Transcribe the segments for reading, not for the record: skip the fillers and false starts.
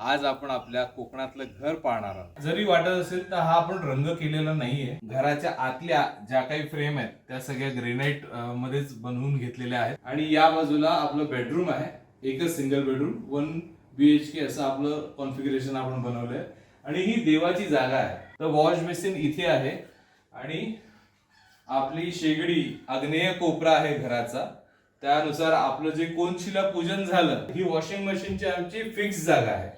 आज आपण आपल्या कोकणातलं घर पाहणार आहोत. जरी वाटत असेल तर हा आपण रंग केलेला नाहीये. घराच्या आतल्या ज्या काही फ्रेम आहेत त्या सगळ्या ग्रेनाइट मध्येच बनवून घेतलेल्या आहेत. आणि या बाजूला आपलं बेडरूम आहे. एकच सिंगल बेडरूम 1 BHK असं आपलं कॉन्फिगरेशन आपण बनवलंय. आणि ही देवाची जागा आहे. तर वॉश बेसिन इथे आहे आणि आपली शेगडी आग्नेय कोपरा आहे घराचा. त्यानुसार आपलं जे कोनशिला पूजन झालं, ही वॉशिंग मशीनची आमची फिक्स जागा आहे.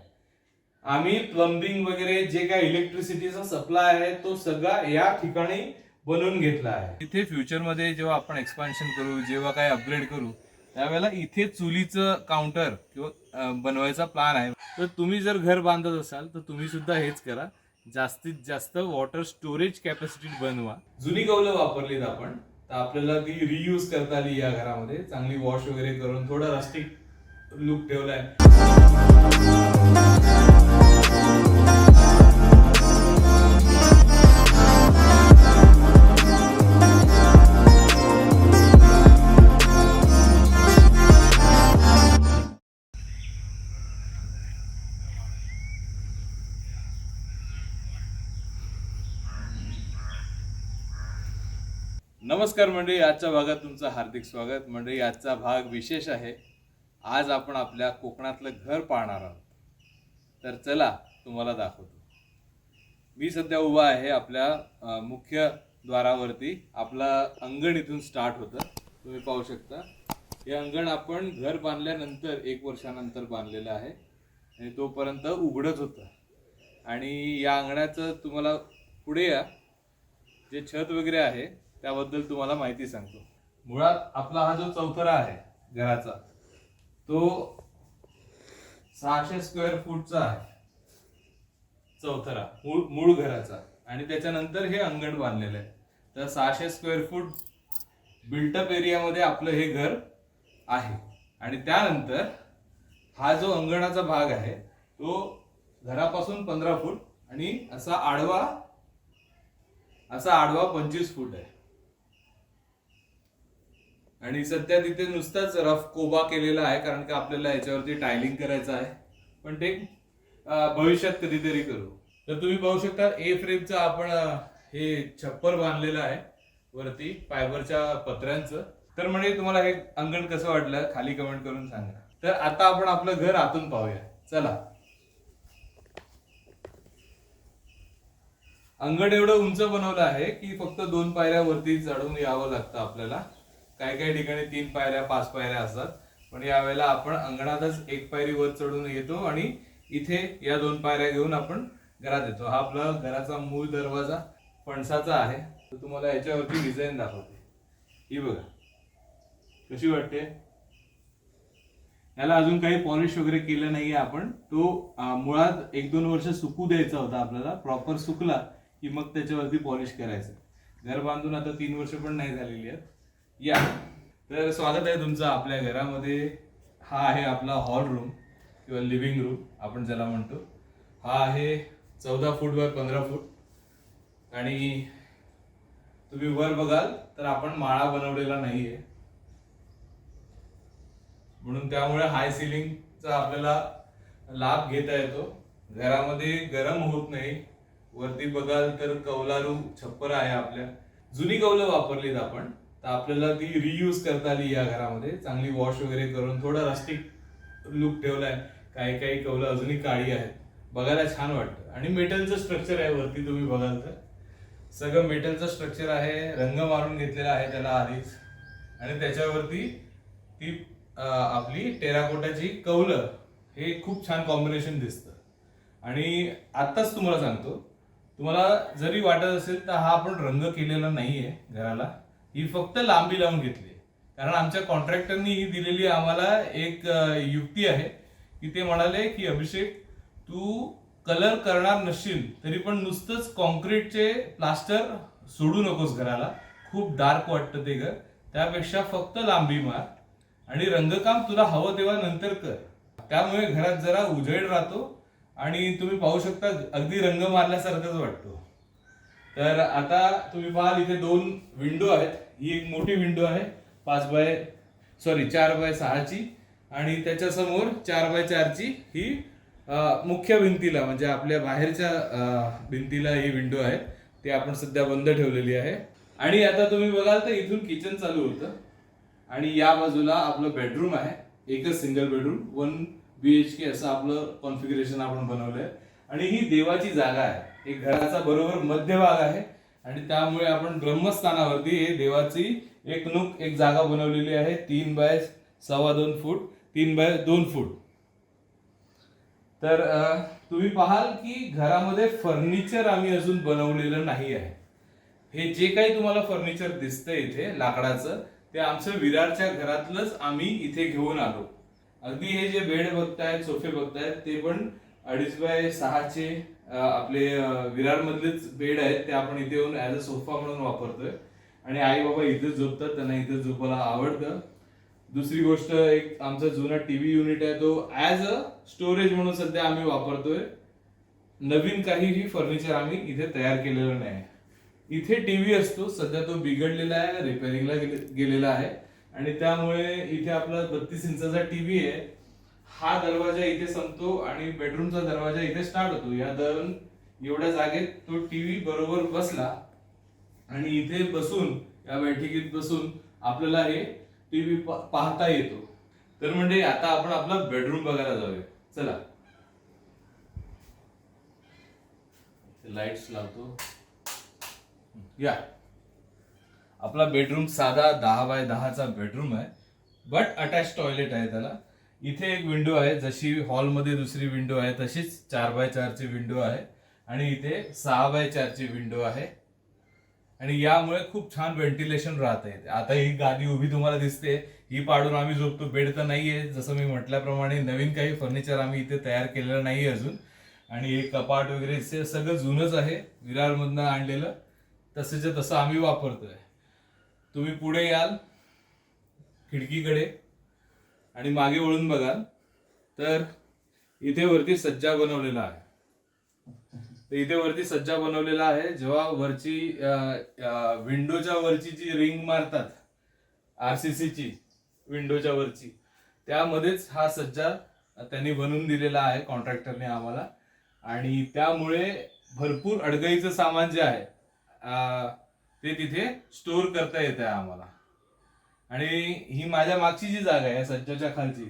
आम्ही प्लंबिंग वगैरे जे काही इलेक्ट्रिसिटीचा सप्लाय आहे तो सगळा या ठिकाणी बनवून घेतला आहे. इथे फ्युचरमध्ये जेव्हा आपण एक्सपान्शन करू, जेव्हा काही अपग्रेड करू, त्यावेळेला इथे चुलीचं काउंटर किंवा बनवायचा प्लॅन आहे. तर तुम्ही जर घर बांधत असाल तर तुम्ही सुद्धा हेच करा. जास्तीत जास्त वॉटर स्टोरेज कॅपॅसिटी बनवा. जुनी कौलं वापरलीत आपण, तर आपल्याला ती रियूज करता आली या घरामध्ये. चांगली वॉश वगैरे करून थोडा रस्टिक लुक ठेवलाय. नमस्कार मंडळी, आजच्या भागात तुमचं हार्दिक स्वागत. मंडळी, आजचा भाग विशेष आहे. आज आपण आपल्या कोकणातलं घर पाहणार आहोत. तर चला तुम्हाला दाखवतो. मी सध्या उभा आहे आपल्या मुख्य द्वारावरती. आपला अंगण इथून स्टार्ट होतं. तुम्ही पाहू शकता हे अंगण आपण घर बांधल्यानंतर 1 वर्षानंतर बांधलेलं आहे आणि तोपर्यंत उघडच होतं. आणि या अंगणाचं तुम्हाला पुढे या जे छत वगैरे आहे त्याबद्दल तुम्हाला माहिती सांगतो. मुळात आपला हा जो चौथरा आहे घराचा, तो 600 स्क्वेअर फूटचा आहे चौथरा मूळ घराचा. आणि त्याच्यानंतर हे अंगण बांधलेलं आहे. तर 600 स्क्वेअर फूट बिल्टअप एरियामध्ये आपलं हे घर आहे. आणि त्यानंतर हा जो अंगणाचा भाग आहे तो घरापासून 15 फूट आणि असा आडवा 25 फूट आहे. आणि सध्या तिथे नुसताच रफ कोबा केलेला आहे, कारण की आपल्याला याच्यावरती टायलिंग करायचं आहे. पण ते भविष्यात कधीतरी करू. तर तुम्ही पाहू शकता ए फ्रेमचं आपण हे छप्पर बांधलेलं आहे वरती फायबरच्या पत्र्यांचं. तर म्हणजे तुम्हाला हे अंगण कसं वाटलं खाली कमेंट करून सांगा. तर आता आपण आपलं घर आतून पाहूया. चला. अंगण एवढं उंच बनवलं आहे की फक्त 2 पायऱ्या वरती चढून यावं लागतं आपल्याला. काही काही ठिकाणी 3 पायऱ्या 5 पायऱ्या असतात. पण यावेळेला आपण अंगणातच 1 पायरी वर चढून येतो आणि इथे या 2 पायऱ्या घेऊन आपण घरात येतो. हा आपला घराचा मूळ दरवाजा फणसाचा आहे. तर तुम्हाला याच्यावरती डिझाईन दाखवते. ही बघा कशी वाटते. याला अजून काही पॉलिश वगैरे केलं नाहीये आपण. तो मुळात 1-2 वर्ष सुकू द्यायचा होता आपल्याला. प्रॉपर सुकला की मग त्याच्यावरती पॉलिश करायचं. घर बांधून आता 3 वर्ष पण नाही झालेली आहेत. या तर स्वागत आहे तुमचं आपल्या घरामध्ये. हा आहे आपला हॉल रूम किंवा लिव्हिंग रूम आपण ज्याला म्हणतो. हा आहे 14 फूट बाय 15 फूट. आणि तुम्ही वर बघाल तर आपण माळा बनवलेला नाहीये, म्हणून त्यामुळे हाय सिलिंगचा आपल्याला लाभ घेता येतो. घरामध्ये गरम होत नाही. वरती बघाल तर कौलारू छप्पर आहे आपल्या. जुनी कौलं वापरलीत आपण, तर आपल्याला ती रियूज करता आली या घरामध्ये. चांगली वॉश वगैरे करून थोडा रस्टिक लुक ठेवलाय. काही काही कौलं अजूनही काळी आहेत, बघायला छान वाटतं. आणि मेटलचं स्ट्रक्चर आहे वरती. तुम्ही बघाल तर सगळं मेटलचं स्ट्रक्चर आहे. रंग मारून घेतलेला आहे त्याला आधीच. आणि त्याच्यावरती ती आपली टेराकोटाची कौलं, हे खूप छान कॉम्बिनेशन दिसतं. आणि आत्ताच तुम्हाला सांगतो, तुम्हाला जरी वाटत असेल तर हा आपण रंग केलेला नाहीये घराला. ही फक्त लांबी लावून घेतली. कारण आमच्या कॉन्ट्रॅक्टरनी ही दिलेली आम्हाला एक युक्ती आहे की ते म्हणाले की अभिषेक, तू कलर करणार नसशील तरी पण नुसतंच कॉन्क्रीटचे प्लास्टर सोडू नकोस घराला. खूप डार्क वाटतं ते घर. त्यापेक्षा फक्त लांबी मार आणि रंगकाम तुला हवं तेव्हा नंतर कर. त्यामुळे घरात जरा उजेड राहतो आणि तुम्ही पाहू शकता अगदी रंग मारल्यासारखंच वाटतो. तर आता तुम्ही पाहाल इथे 2 विंडो आहेत. ही एक मोठी विंडो आहे 4 बाय 6 ची. आणि त्याच्या समोर 4 बाय 4 ची ही मुख्य भिंतीला म्हणजे आपल्या बाहेरच्या भिंतीला ही विंडो आहे, ती आपण सध्या बंद ठेवलेली आहे. आणि आता तुम्ही बघाल तर इथून किचन चालू होतं आणि या बाजूला आपलं बेडरूम आहे, एकच सिंगल बेडरूम, 1 BHK असं आपलं कॉन्फिगरेशन आपण बनवलंय. आणि ही देवाची जागा आहे, एक घराचा बरोबर मध्यभाग आहे आणि त्यामुळे आपण ब्रह्मस्थानावरती हे देवाची एक जागा बनवलेली आहे, 3 बाय 2.25 फूट, 3 बाय 2 फूट. तर तुम्ही पाहाल की घरामध्ये फर्निचर आम्ही अजून बनवलेलं नाही आहे. हे जे काही तुम्हाला फर्निचर दिसतंय इथे लाकडाचं, ते आमचं विरारच्या घरातलंच आम्ही इथे घेऊन आलो. अगदी हे जे बेड बघतायत, सोफे बघतायत, ते पण 2.5 बाय 6चे आपले विरार मधलेच बेड आहेत, ते आपण इथे येऊन ऍज अ सोफा म्हणून वापरतोय. आणि आई बाबा इथेच झोपतात, त्यांना इथेच झोपायला आवडतं. दुसरी गोष्ट, एक आमचा जुना टीव्ही युनिट आहे, तो ऍज अ स्टोरेज म्हणून सध्या आम्ही वापरतोय. नवीन काहीही फर्निचर आम्ही इथे तयार केलेलं नाही. इथे टीव्ही असतो, सध्या तो बिघडलेला आहे, रिपेअरिंगला गेलेला आहे आणि त्यामुळे इथे आपला 32 इंचाचा टीव्ही आहे. हा दरवाजा इथे संपतो आणि बेडरूमचा दरवाजा इथे स्टार्ट होतो. या एवढ्या जागेत तो टीव्ही बरोबर बसला आणि इथे बसून, या बैठकीत बसून आपल्याला हे टीव्ही पाहता येतो. तर म्हणजे आता आपण आपला बेडरूम बघायला जाऊया. चला, लाईट्स लावतो. या आपला बेडरूम साधा 10 बाय 10चा बेडरूम आहे, बट अटॅच टॉयलेट आहे त्याला. इथे एक विंडो आहे, जशी हॉलमध्ये दुसरी विंडो आहे तशीच 4 बाय 4ची विंडो आहे आणि इथे 6 बाय 4ची विंडो आहे. आणि यामुळे खूप छान व्हेंटिलेशन राहत आहे. आता ही गादी उभी तुम्हाला दिसते, ही पाडून आम्ही झोपतो. बेड तर नाहीये, जसं मी म्हटल्याप्रमाणे नवीन काही फर्निचर आम्ही इथे तयार केलेलं नाही अजून. आणि हे कपाट वगैरे सगळं जुनच आहे, विरारमधनं आणलेलं, तसंच्या तसं आम्ही वापरतोय. तुम्ही पुढे याल खिडकीकडे आणि मागे वळून बघाल तर इथे वरती सज्जा बनवलेला आहे. तर इथे वरती सज्जा बनवलेला आहे. जेव्हा वरची विंडोच्या वरची जी रिंग मारतात RCCची विंडोच्या वरची, त्यामध्येच हा सज्जा त्यांनी बनवून दिलेला आहे कॉन्ट्रॅक्टरने आम्हाला. आणि त्यामुळे भरपूर अडगळीचं सामान जे आहे ते तिथे स्टोअर करता येत आहे आम्हाला. आणि ही माझ्या मागची जी जागा आहे सज्जाच्या खालची,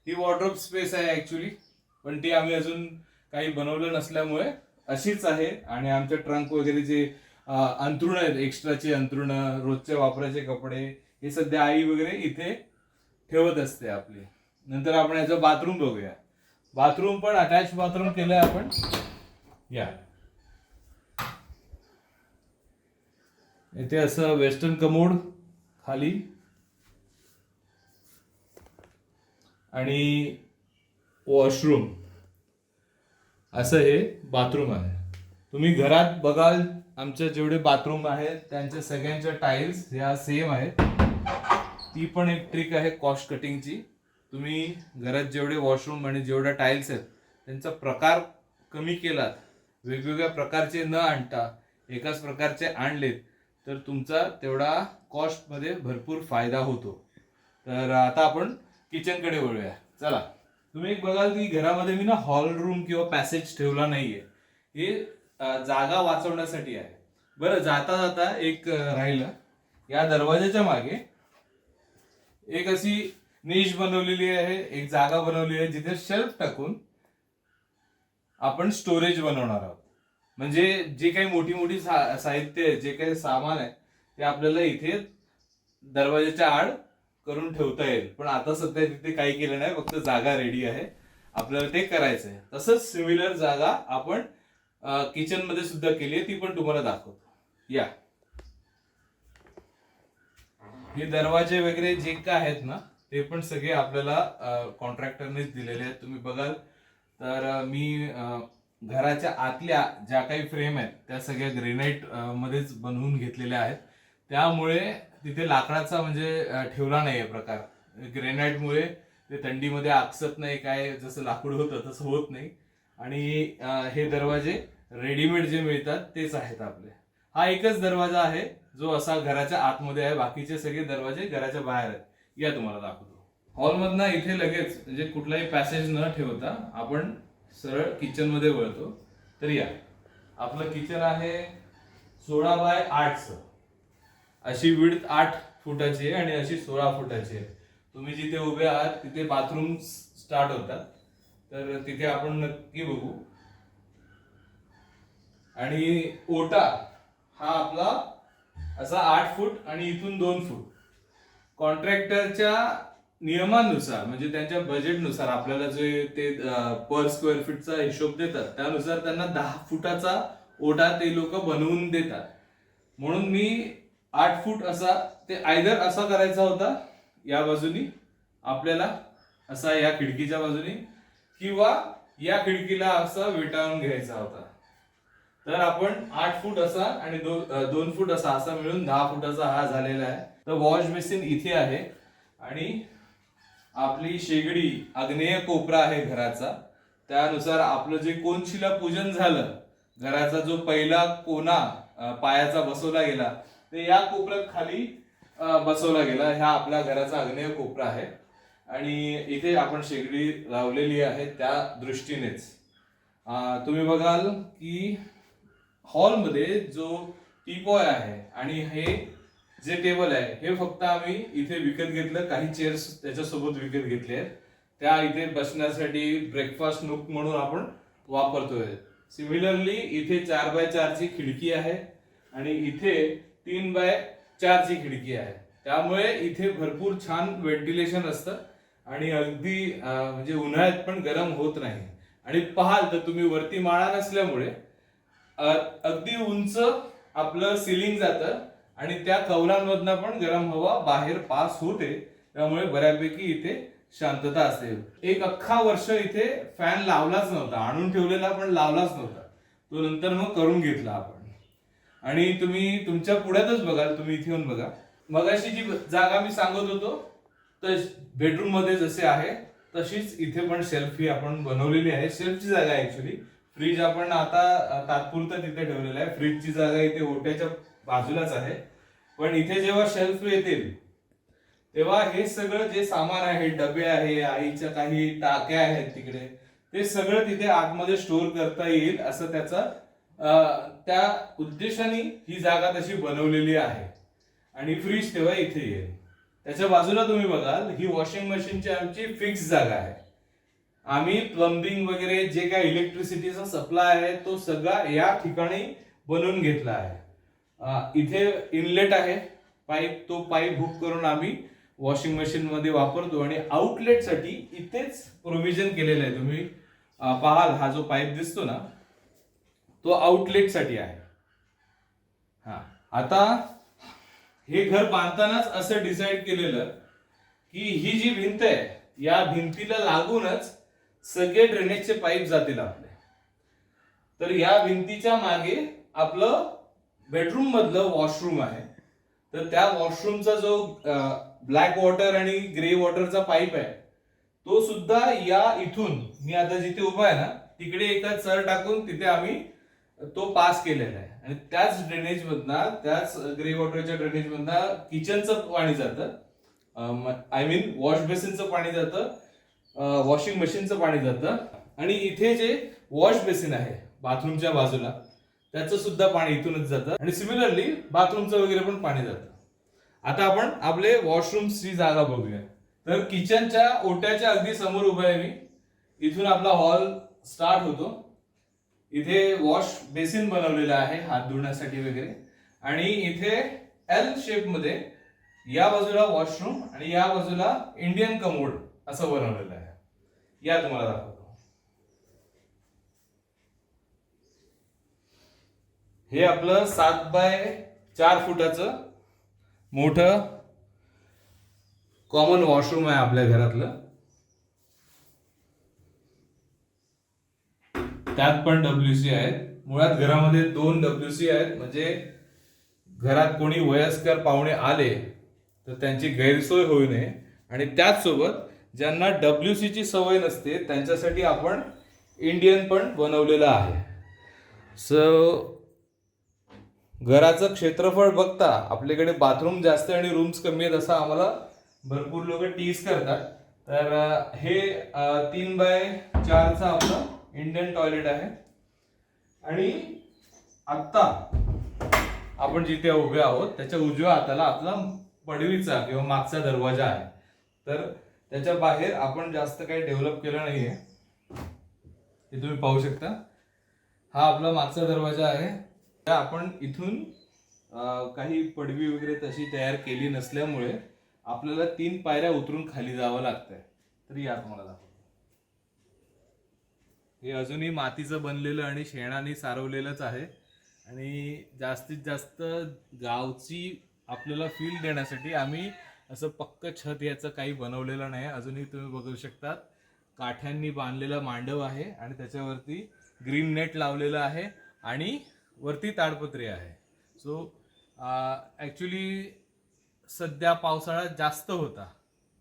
ही वॉर्डरोब स्पेस आहे ऍक्च्युली, पण ती आम्ही अजून काही बनवलं नसल्यामुळे अशीच आहे. आणि आमचे ट्रंक वगैरे जे अंथरुण आहेत, एक्स्ट्राचे अंथरुण, रोजचे वापराचे कपडे, हे सध्या आई वगैरे इथे ठेवत असते आपली. नंतर आपण याचं बाथरूम बघूया. बाथरूम पण अटॅच बाथरूम केलंय आपण. या इथे असं वेस्टर्न कमोड खाली आणि वॉशरूम, असं हे बाथरूम आहे. तुम्ही घरात बघाल आमच्या जेवढे बाथरूम आहेत त्यांच्या सगळ्यांच्या टाईल्स ह्या सेम आहेत. ती पण एक ट्रिक आहे कॉस्ट कटिंगची. तुम्ही घरात जेवढे वॉशरूम आणि जेवढ्या टाईल्स आहेत त्यांचा प्रकार कमी केलात, वेगवेगळ्या प्रकारचे न आणता एकाच प्रकारचे आणलेत, तर तुमचा तेवढा कॉस्टमध्ये भरपूर फायदा होतो. तर आता आपण किचनकडे वळूया. चला, तुम्ही एक बघाल की घरामध्ये मी ना हॉल रूम किंवा पॅसेज ठेवला नाहीये, हे जागा वाचवण्यासाठी आहे. बरं, जाता जाता एक राहिलं, या दरवाजाच्या मागे एक अशी निश बनवलेली आहे, एक जागा बनवली आहे जिथे शेल्फ टाकून आपण स्टोरेज बनवणार आहोत. म्हणजे जे काही मोठी मोठी साहित्य आहे, जे काही सामान आहे, ते आपल्याला इथे दरवाजाच्या आड करून ठेवता येईल. पण आता सध्या तिथे काही केलं नाही, फक्त जागा रेडी आहे, आपल्याला ते करायचं आहे. तसंच सिमिलर जागा आपण किचन मध्ये सुद्धा केली आहे, ती पण तुम्हाला दाखवतो. या हे दरवाजे वगैरे जे काय आहेत ना, ते पण सगळे आपल्याला कॉन्ट्रॅक्टरनेच दिलेले आहेत. तुम्ही बघाल तर मी घराच्या आतल्या ज्या काही फ्रेम आहेत त्या सगळ्या ग्रेनाइट मध्येच बनवून घेतलेल्या आहेत. त्यामुळे तिथे लाकडाचा म्हणजे ठेवला नाहीये प्रकार. ग्रेनाइटमुळे ते थंडीमध्ये आकसत नाही, काय जसं लाकूड होतं तसं होत नाही. आणि हे दरवाजे रेडीमेड जे मिळतात तेच आहेत आपले. हा एकच दरवाजा आहे जो असा घराच्या आतमध्ये आहे, बाकीचे सगळे दरवाजे घराच्या बाहेर आहेत. या तुम्हाला दाखवतो. हॉलमधनं इथे लगेच म्हणजे कुठलाही पॅसेज न ठेवता आपण सरळ किचन मध्ये वळतो. तर या आपलं किचन आहे 16x8चं. अशी विड्थ 8 फुटाची आहे आणि अशी 16 फुटाची आहे. तुम्ही जिथे उभे आहात तिथे बाथरूम स्टार्ट होतात, तर तिथे आपण नक्की बघू. आणि ओटा हा आपला असा 8 फूट आणि इथून 2 फूट. कॉन्ट्रॅक्टरच्या नियमानुसार म्हणजे त्यांच्या बजेटनुसार आपल्याला जे ते पर स्क्वेअर फीटचा हिशोब देतात त्यानुसार त्यांना 10 फुटाचा ओटा ते लोक बनवून देतात. म्हणून मी 8 फूट असा ते आयदर असा करायचा होता या बाजूनी आपल्याला, असा या खिडकीच्या बाजूनी, किंवा या खिडकीला असा विटाळून घ्यायचा होता. तर आपण 8 फूट असा आणि 2 फूट असा मिळून 10 फुटाचा हा झालेला आहे. तर वॉश बेसिन इथे आहे आणि आपली शेगडी आग्नेय कोपरा आहे घराचा. त्यानुसार आपलं जे कोनशिला पूजन झालं, घराचा जो पहिला कोना पायाचा बसवला गेला ते या कोपऱ्यात खाली बसवला गेला. हा आपल्या घराचा आग्नेय कोपरा आहे आणि इथे आपण शेगडी लावलेली आहे त्या दृष्टीनेच. तुम्ही बघाल की हॉलमध्ये जो टीपॉय आहे आणि हे जे टेबल आहे हे फक्त आम्ही इथे विकत घेतलं. काही चेअर्स त्याच्यासोबत विकत घेतले आहेत, त्या इथे बसण्यासाठी ब्रेकफास्ट नूक म्हणून आपण वापरतोय. सिमिलरली इथे 4x4 ची खिडकी आहे आणि इथे 3x4 ची खिडकी आहे. त्यामुळे इथे भरपूर छान व्हेंटिलेशन असतं आणि अगदी म्हणजे उन्हाळ्यात पण गरम होत नाही. आणि पाहाल तर तुम्ही वरती माळा नसल्यामुळे अगदी उंच आपलं सिलिंग जातं आणि त्या कौलांमधनं पण गरम हवा बाहेर पास होते. त्यामुळे बऱ्यापैकी इथे शांतता असते. एक अख्खा वर्ष इथे फॅन लावलाच नव्हता, आणून ठेवलेला पण लावलाच नव्हता. तो नंतर मग करून घेतला आपण. आणि तुम्ही तुमच्या पुढ्यातच बघाल, तुम्ही इथे येऊन बघा. मगाशी जी जागा मी सांगत होतो तर बेडरूम मध्ये जसे आहे तशीच इथे पण शेल्फ ही आपण बनवलेली आहे. शेल्फची जागा आहे ऍक्च्युली. फ्रीज आपण आता तात्पुरतं तिथे ठेवलेलं आहे. फ्रीजची जागा इथे ओट्याच्या बाजूलाच आहे. पण इथे जेव्हा शेल्फ येतील तेव्हा हे सगळं जे सामान आहे, डबे आहे, आईच्या काही टाक्या आहेत तिकडे, ते सगळं तिथे आतमध्ये स्टोअर करता येईल असं त्या उद्देशाने ही जागा तशी बनवलेली आहे. आणि फ्रीज तेव्हा इथे येईल. त्याच्या बाजूला तुम्ही बघाल ही वॉशिंग मशीनची आमची फिक्स जागा आहे. आम्ही प्लंबिंग वगैरे जे काही इलेक्ट्रिसिटीचा सप्लाय आहे तो सगळा या ठिकाणी बनवून घेतला आहे. इथे इनलेट आहे पाईप, तो पाईप हुक करून आम्ही वॉशिंग मशीन मध्ये वापरतो आणि आउटलेट साठी इथेच प्रोव्हिजन केलेलं आहे. तुम्ही पाहाल हा जो पाईप दिसतो ना तो आउटलेट साठी आहे. आता हे घर बांधतानाच असं डिसाइड केलेलं की ही जी भिंत आहे या भिंतीला लागूनच सगळे ड्रेनेजचे पाईप जातील आपले. तर या भिंतीच्या मागे आपलं बेडरूम मधलं वॉशरूम आहे. तर त्या वॉशरूमचा जो ब्लॅक वॉटर आणि ग्रे वॉटरचा पाईप आहे तो सुद्धा या इथून मी आता जिथे उभा आहे ना तिकडे एका चर टाकून तिथे आम्ही तो पास केलेला आहे. आणि त्याच ड्रेनेज मधनं, त्याच ग्रे वॉटरच्या ड्रेनेज मधनं किचनचं पाणी जातं, आय मीन वॉश बेसिनचं पाणी जातं, वॉशिंग मशीनचं पाणी जातं. आणि इथे जे वॉश बेसिन आहे बाथरूमच्या बाजूला त्याचं सुद्धा पाणी इथूनच जातं. आणि सिमिलरली बाथरूमचं वगैरे पण पाणी जातं. आता आपण आपले वॉशरूमची जागा बघूया. तर किचनच्या ओट्याच्या अगदी समोर उभा आहे मी. इथून आपला हॉल स्टार्ट होतो. इथे वॉश बेसिन बनवलेला आहे हात धुण्यासाठी वगैरे. आणि इथे एल शेप मध्ये या बाजूला वॉशरूम आणि या बाजूला इंडियन कमोड असं बनवलेलं आहे. या तुम्हाला दाखवतो. हे आपलं 7x4 फुटाचं मोठं कॉमन वॉशरूम आहे आपल्या घरातलं. त्यात पण WC आहेत. मुळात घरामध्ये 2 WC आहेत. म्हणजे घरात कोणी वयस्कर पाहुणे आले तर त्यांची गैरसोय होऊ नये. आणि त्याच सोबत ज्यांना WC ची सवय नसते त्यांच्यासाठी आपण इंडियन पण बनवलेलं आहे. सो घराचं क्षेत्रफळ बघता आपल्याकडे बाथरूम जास्त आणि रूम्स कमी आहेत असं आम्हाला भरपूर लोक टीज करतात. तर हे 3x4चं आपलं इंडियन टॉयलेट आहे. आणि आत्ता आपण जिथे उभे आहोत त्याच्या उजव्या हाताला आपला पडवीचा किंवा मागचा दरवाजा आहे. तर त्याच्या बाहेर आपण जास्त काही डेव्हलप केलं नाहीये, हे तुम्ही पाहू शकता. हा आपला मागचा दरवाजा आहे. आपण इथून काही पडवी वगैरे तशी तयार केली नसल्यामुळे आपल्याला 3 पायऱ्या उतरून खाली जावं लागतंय. तर या तुम्हाला दाखवतो. हे अजूनही मातीचं बनलेलं आणि शेणाने सारवलेलंच आहे. आणि जास्तीत जास्त गावची आपल्याला फील देण्यासाठी आम्ही असं पक्क छत याचं काही बनवलेलं नाही. अजूनही तुम्ही बघू शकता काठ्यांनी बांधलेला मांडव आहे आणि त्याच्यावरती ग्रीन नेट लावलेलं आहे आणि वरती ताडपत्री आहे. सो ॲक्च्युली सध्या पावसाळा जास्त होता,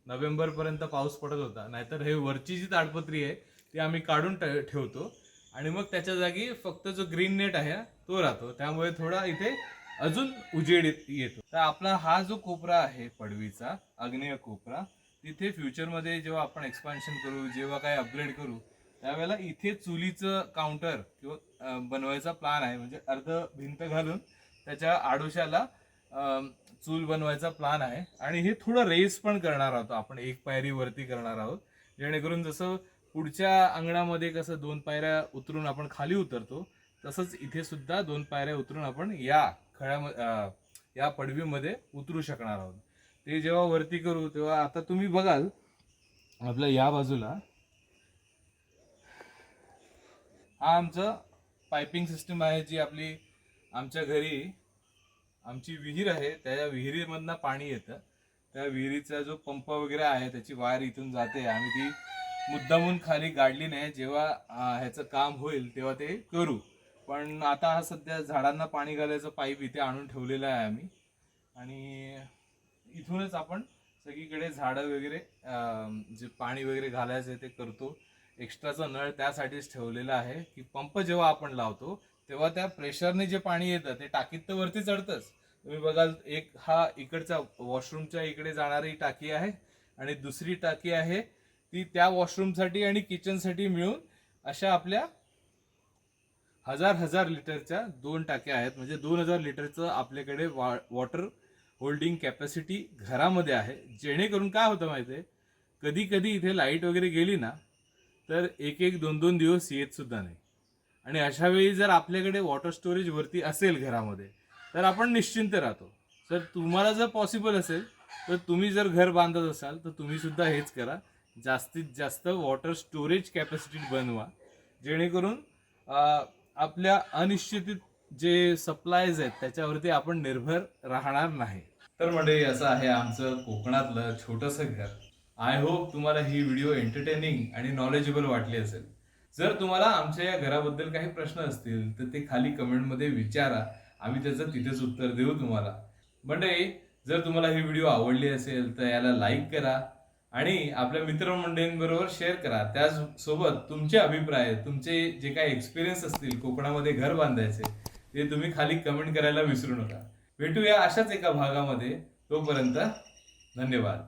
नोव्हेंबरपर्यंत पाऊस पडत होता. नाहीतर हे वरची जी ताडपत्री आहे ती आम्ही काढून ठेवतो आणि मग त्याच्या जागी फक्त जो ग्रीन नेट आहे तो राहतो. त्यामुळे थोडा इथे अजून उजेड येतो. तर आपला हा जो कोपरा आहे पडवीचा, आग्नेय कोपरा, तिथे फ्युचरमध्ये जेव्हा आपण एक्सपान्शन करू, जेव्हा काही अपग्रेड करू, त्यावेळेला इथे चुलीचं काउंटर किंवा बनवायचा प्लॅन आहे. म्हणजे अर्ध भिंत घालून त्याच्या आडोशाला चूल बनवायचा प्लॅन आहे. आणि हे थोडं रेस पण करणार आहोत आपण, 1 पायरी वरती करणार आहोत, जेणेकरून जसं पुढच्या अंगणामध्ये कसं 2 पायऱ्या उतरून आपण खाली उतरतो, तसंच इथे सुद्धा 2 पायऱ्या उतरून आपण या पडवीमध्ये उतरू शकणार आहोत. ते जेव्हा वरती करू तेव्हा आता तुम्ही बघाल आपल्या या बाजूला हा आमचं पायपिंग सिस्टम आहे, जी आपली आमच्या घरी आमची विहीर आहे, त्या विहिरीमधनं पाणी येतं. त्या विहिरीचा जो पंप वगैरे आहे त्याची वायर इथून जाते. आम्ही ती मुद्दामून खाली गाडली नाही. जेव्हा ह्याचं काम होईल तेव्हा ते करू. पण आता हा सध्या झाडांना पाणी घालायचं पाईप इथे आणून ठेवलेला आहे आम्ही. आणि इथूनच आपण सगळीकडे झाडं वगैरे जे पाणी वगैरे घालायचं ते करतो. एक्स्ट्राचा नळ त्यासाठीच ठेवलेला आहे की पंप जेव्हा आपण लावतो तेव्हा त्या प्रेशरने जे पाणी येतं ते टाकीत तर वरती चढतंच. तुम्ही बघाल एक हा इकडच्या वॉशरूमच्या इकडे जाणारी टाकी आहे आणि दुसरी टाकी आहे ती त्या वॉशरूमसाठी आणि किचनसाठी मिळून अशा आपल्या 1000 लिटरच्या 2 टाक्या आहेत. म्हणजे 2000 लिटरचं आपल्याकडे वॉटर होल्डिंग कॅपॅसिटी घरामध्ये आहे. जेणेकरून काय होतं माहिती आहे, कधी कधी इथे लाईट वगैरे गेली ना तर 1-2 दिवस येत सुद्धा नाही. आणि अशा वेळी जर आपल्याकडे वॉटर स्टोरेज वरती असेल घरामध्ये तर आपण निश्चिंत राहतो. जर तुम्हाला जर पॉसिबल असेल तर तुम्ही जर घर बांधत असाल तर तुम्ही सुद्धा हेच करा. जास्तीत जास्त वॉटर स्टोरेज कॅपॅसिटी बनवा, जेणेकरून आपल्या अनिश्चित जे सप्लायज आहेत त्याच्यावरती आपण निर्भर राहणार नाही. तर मंडळी, असं आहे आमचं कोकणातलं छोटंसं घर. आय होप तुम्हाला ही व्हिडिओ एंटरटेनिंग आणि नॉलेजेबल वाटली असेल. जर तुम्हाला आमच्या या घराबद्दल काही प्रश्न असतील तर ते खाली कमेंटमध्ये विचारा, आम्ही त्याचं तिथेच उत्तर देऊ तुम्हाला. मंडळी, जर तुम्हाला ही व्हिडिओ आवडली असेल तर याला लाईक करा आणि आपल्या मित्रमंडळींबरोबर शेअर करा. त्याचसोबत तुमचे अभिप्राय, तुमचे जे काही एक्सपिरियन्स असतील कोकणामध्ये घर बांधायचे, ते तुम्ही खाली कमेंट करायला विसरू नका. भेटूया अशाच एका भागामध्ये. तोपर्यंत धन्यवाद.